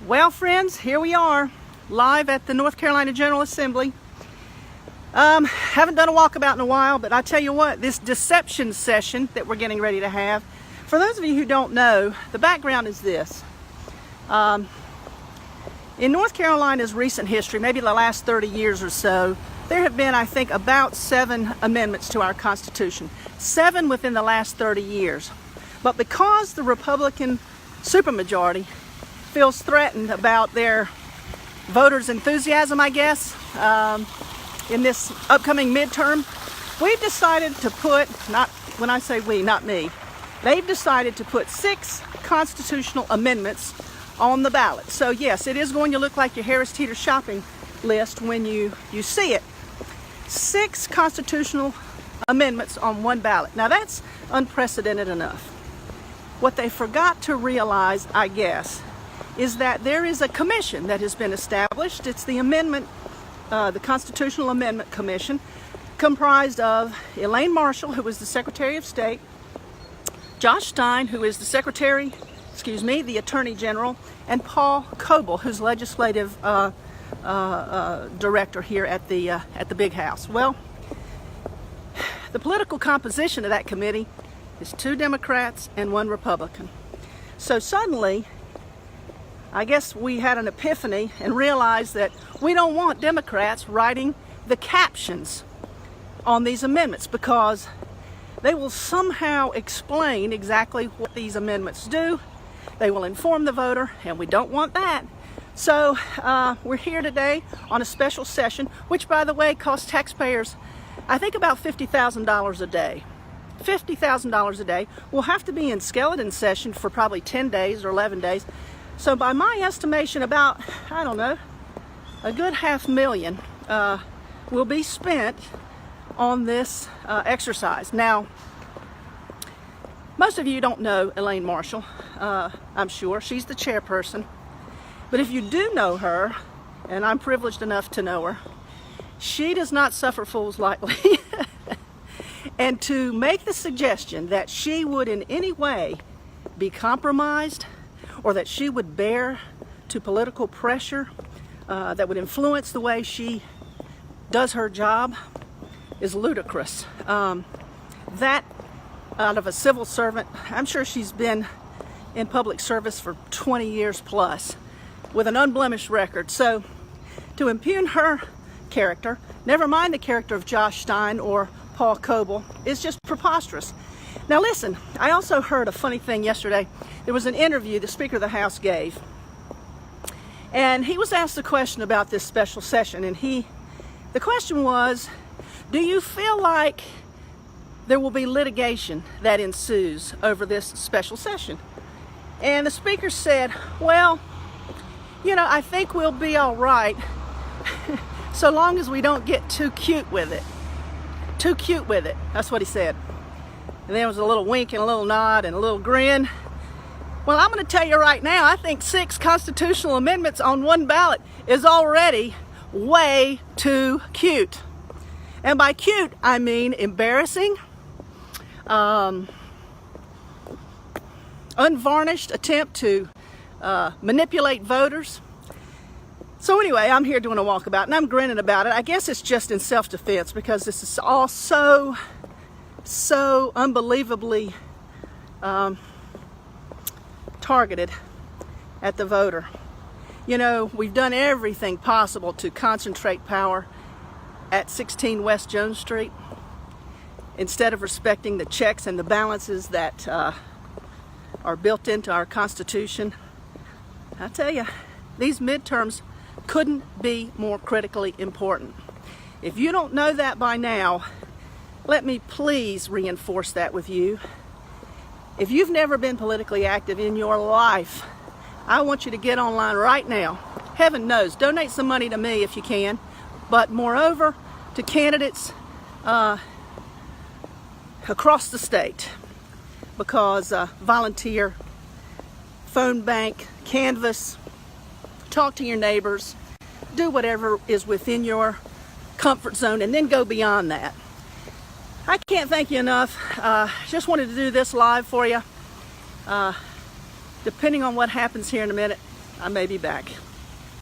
Well, friends, here we are, live at the North Carolina General Assembly. Haven't done a walkabout in a while, but I tell you what, this deception session that we're getting ready to have, for those of you who don't know, the background is this. In North Carolina's recent history, maybe the last 30 years or so, there have been, I think, about 7 amendments to our Constitution. 7 within the last 30 years. But because the Republican supermajority feels threatened about their voters' enthusiasm, I guess, in this upcoming midterm, we've decided to put, when I say we, not me, they've decided to put 6 constitutional amendments on the ballot. So yes, it is going to look like your Harris Teeter shopping list when you see it. 6 constitutional amendments on one ballot. Now that's unprecedented enough. What they forgot to realize, I guess, is that there is a commission that has been established. It's the the Constitutional Amendment Commission, comprised of Elaine Marshall, who is the Secretary of State, Josh Stein, who is the Attorney General, and Paul Coble, who's legislative director here at the Big House. Well, the political composition of that committee is 2 Democrats and 1 Republican. So suddenly, I guess we had an epiphany and realized that we don't want Democrats writing the captions on these amendments, because they will somehow explain exactly what these amendments do. They will inform the voter, and we don't want that. So we're here today on a special session, which, by the way, costs taxpayers, I think, about $50,000 a day. $50,000 a day. We'll have to be in skeleton session for probably 10 days or 11 days. So by my estimation, about, I don't know, a good $500,000 will be spent on this exercise. Now, most of you don't know Elaine Marshall, I'm sure. She's the chairperson. But if you do know her, and I'm privileged enough to know her, she does not suffer fools lightly. And to make the suggestion that she would in any way be compromised, or that she would bear to political pressure that would influence the way she does her job, is ludicrous. That out of a civil servant, I'm sure she's been in public service for 20 years plus with an unblemished record. So to impugn her character, never mind the character of Josh Stein or Paul Coble, is just preposterous. Now listen, I also heard a funny thing yesterday. There was an interview the Speaker of the House gave, and he was asked a question about this special session, and the question was, do you feel like there will be litigation that ensues over this special session? And the Speaker said, well, I think we'll be all right so long as we don't get too cute with it. Too cute with it. That's what he said. And there was a little wink and a little nod and a little grin. Well, I'm going to tell you right now, I think 6 constitutional amendments on one ballot is already way too cute. And by cute, I mean embarrassing, unvarnished attempt to manipulate voters. So anyway, I'm here doing a walkabout, and I'm grinning about it. I guess it's just in self-defense, because this is all so unbelievably targeted at the voter. We've done everything possible to concentrate power at 16 West Jones Street instead of respecting the checks and the balances that are built into our Constitution. I tell you, these midterms couldn't be more critically important. If you don't know that by now, let me please reinforce that with you. If you've never been politically active in your life, I want you to get online right now. Heaven knows, donate some money to me if you can, but moreover, to candidates across the state, because volunteer, phone bank, canvass, talk to your neighbors, do whatever is within your comfort zone, and then go beyond that. I can't thank you enough. Just wanted to do this live for you. Depending on what happens here in a minute, I may be back.